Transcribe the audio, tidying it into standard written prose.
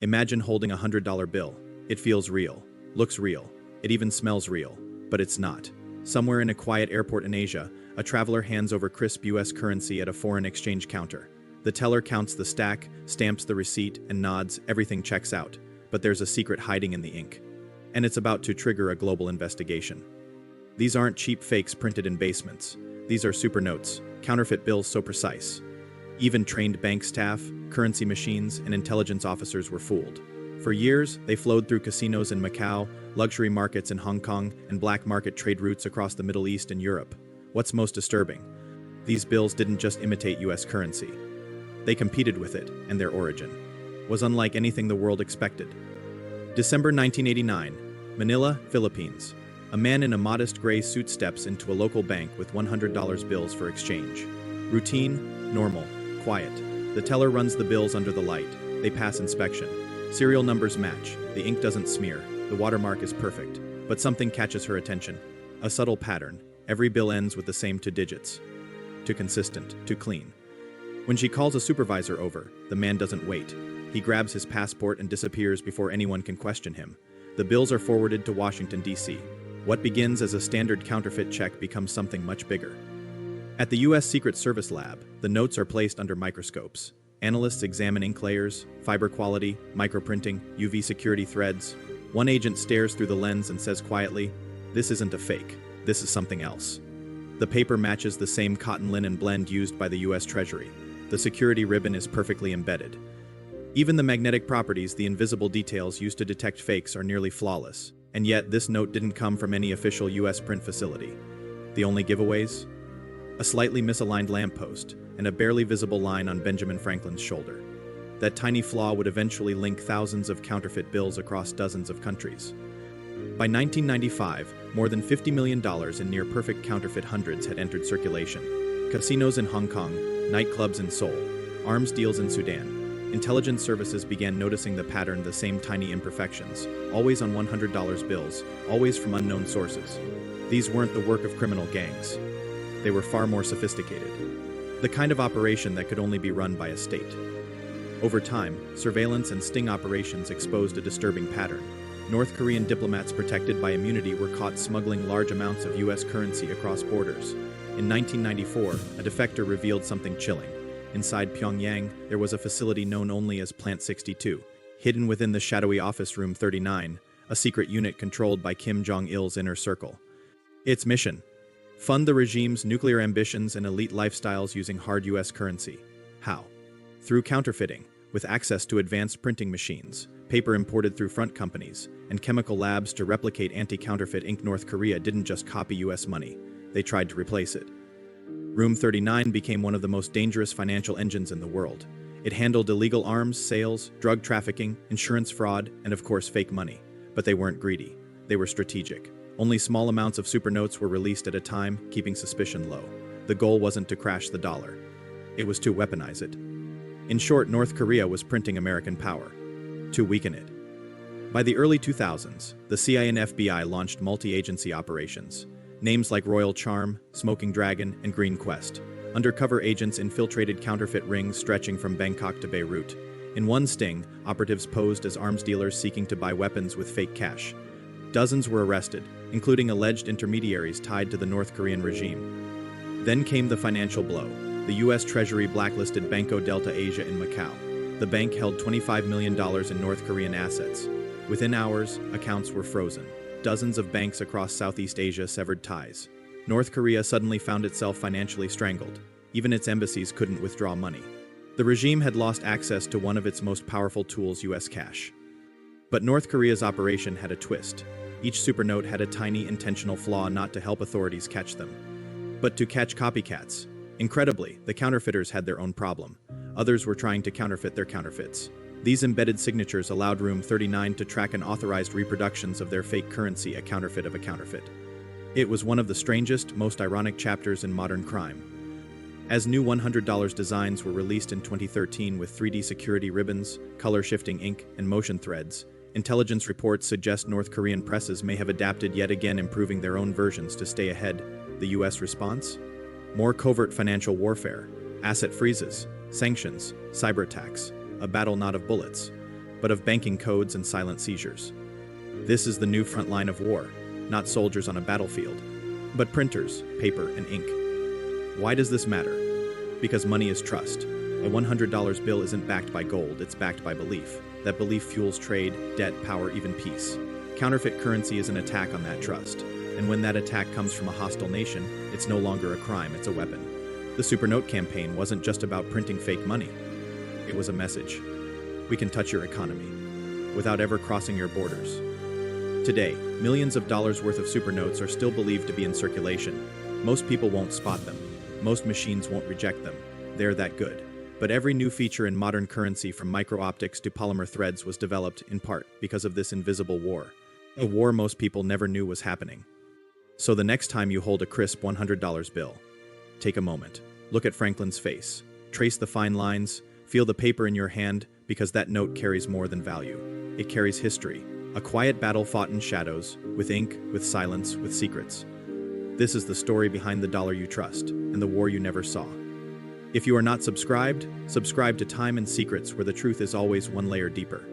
Imagine holding a $100 bill. It feels real, looks real, it even smells real, but it's not. Somewhere in a quiet airport in Asia, a traveler hands over crisp US currency at a foreign exchange counter. The teller counts the stack, stamps the receipt, and nods. Everything checks out, but there's a secret hiding in the ink. And it's about to trigger a global investigation. These aren't cheap fakes printed in basements. These are supernotes, counterfeit bills so precise. Even trained bank staff, currency machines, and intelligence officers were fooled. For years, they flowed through casinos in Macau, luxury markets in Hong Kong, and black market trade routes across the Middle East and Europe. What's most disturbing? These bills didn't just imitate US currency. They competed with it, and their origin was unlike anything the world expected. December 1989, Manila, Philippines. A man in a modest gray suit steps into a local bank with $100 bills for exchange. Routine, normal, quiet. The teller runs the bills under the light. They pass inspection. Serial numbers match. The ink doesn't smear. The watermark is perfect. But something catches her attention. A subtle pattern. Every bill ends with the same two digits. Too consistent, too clean. When she calls a supervisor over, the man doesn't wait. He grabs his passport and disappears before anyone can question him. The bills are forwarded to Washington, D.C. What begins as a standard counterfeit check becomes something much bigger. At the U.S. Secret Service lab, the notes are placed under microscopes. Analysts examine ink layers, fiber quality, microprinting, UV security threads. One agent stares through the lens and says quietly, "This isn't a fake. This is something else." The paper matches the same cotton linen blend used by the U.S. Treasury. The security ribbon is perfectly embedded. Even the magnetic properties, the invisible details used to detect fakes, are nearly flawless. And yet, this note didn't come from any official U.S. print facility. The only giveaways? A slightly misaligned lamppost, and a barely visible line on Benjamin Franklin's shoulder. That tiny flaw would eventually link thousands of counterfeit bills across dozens of countries. By 1995, more than $50 million in near-perfect counterfeit hundreds had entered circulation. Casinos in Hong Kong, nightclubs in Seoul, arms deals in Sudan. Intelligence services began noticing the pattern, the same tiny imperfections, always on $100 bills, always from unknown sources. These weren't the work of criminal gangs. They were far more sophisticated. The kind of operation that could only be run by a state. Over time, surveillance and sting operations exposed a disturbing pattern. North Korean diplomats protected by immunity were caught smuggling large amounts of US currency across borders. In 1994, a defector revealed something chilling. Inside Pyongyang, there was a facility known only as Plant 62. Hidden within the shadowy office room 39, a secret unit controlled by Kim Jong-il's inner circle. Its mission: fund the regime's nuclear ambitions and elite lifestyles using hard US currency. How? Through counterfeiting, with access to advanced printing machines, paper imported through front companies, and chemical labs to replicate anti-counterfeit ink. North Korea didn't just copy US money, they tried to replace it. Room 39 became one of the most dangerous financial engines in the world. It handled illegal arms sales, drug trafficking, insurance fraud, and of course fake money. But they weren't greedy. They were strategic. Only small amounts of supernotes were released at a time, keeping suspicion low. The goal wasn't to crash the dollar. It was to weaponize it. In short, North Korea was printing American power. To weaken it. By the early 2000s, the CIA and FBI launched multi-agency operations. Names like Royal Charm, Smoking Dragon, and Green Quest. Undercover agents infiltrated counterfeit rings stretching from Bangkok to Beirut. In one sting, operatives posed as arms dealers seeking to buy weapons with fake cash. Dozens were arrested, including alleged intermediaries tied to the North Korean regime. Then came the financial blow. The U.S. Treasury blacklisted Banco Delta Asia in Macau. The bank held $25 million in North Korean assets. Within hours, accounts were frozen. Dozens of banks across Southeast Asia severed ties. North Korea suddenly found itself financially strangled. Even its embassies couldn't withdraw money. The regime had lost access to one of its most powerful tools, U.S. cash. But North Korea's operation had a twist. Each supernote had a tiny intentional flaw, not to help authorities catch them, but to catch copycats. Incredibly, the counterfeiters had their own problem. Others were trying to counterfeit their counterfeits. These embedded signatures allowed Room 39 to track unauthorized reproductions of their fake currency, a counterfeit of a counterfeit. It was one of the strangest, most ironic chapters in modern crime. As new $100 designs were released in 2013 with 3D security ribbons, color-shifting ink, and motion threads, intelligence reports suggest North Korean presses may have adapted yet again, improving their own versions to stay ahead. The US response? More covert financial warfare, asset freezes, sanctions, cyber attacks, a battle not of bullets, but of banking codes and silent seizures. This is the new front line of war, not soldiers on a battlefield, but printers, paper, and ink. Why does this matter? Because money is trust. A $100 bill isn't backed by gold, it's backed by belief. That belief fuels trade, debt, power, even peace. Counterfeit currency is an attack on that trust. And when that attack comes from a hostile nation, it's no longer a crime, it's a weapon. The Supernote campaign wasn't just about printing fake money. It was a message. We can touch your economy without ever crossing your borders. Today, millions of dollars worth of Supernotes are still believed to be in circulation. Most people won't spot them. Most machines won't reject them. They're that good. But every new feature in modern currency, from micro-optics to polymer threads, was developed, in part, because of this invisible war. A war most people never knew was happening. So the next time you hold a crisp $100 bill, take a moment. Look at Franklin's face. Trace the fine lines. Feel the paper in your hand, because that note carries more than value. It carries history. A quiet battle fought in shadows, with ink, with silence, with secrets. This is the story behind the dollar you trust, and the war you never saw. If you are not subscribed, subscribe to Time and Secrets, where the truth is always one layer deeper.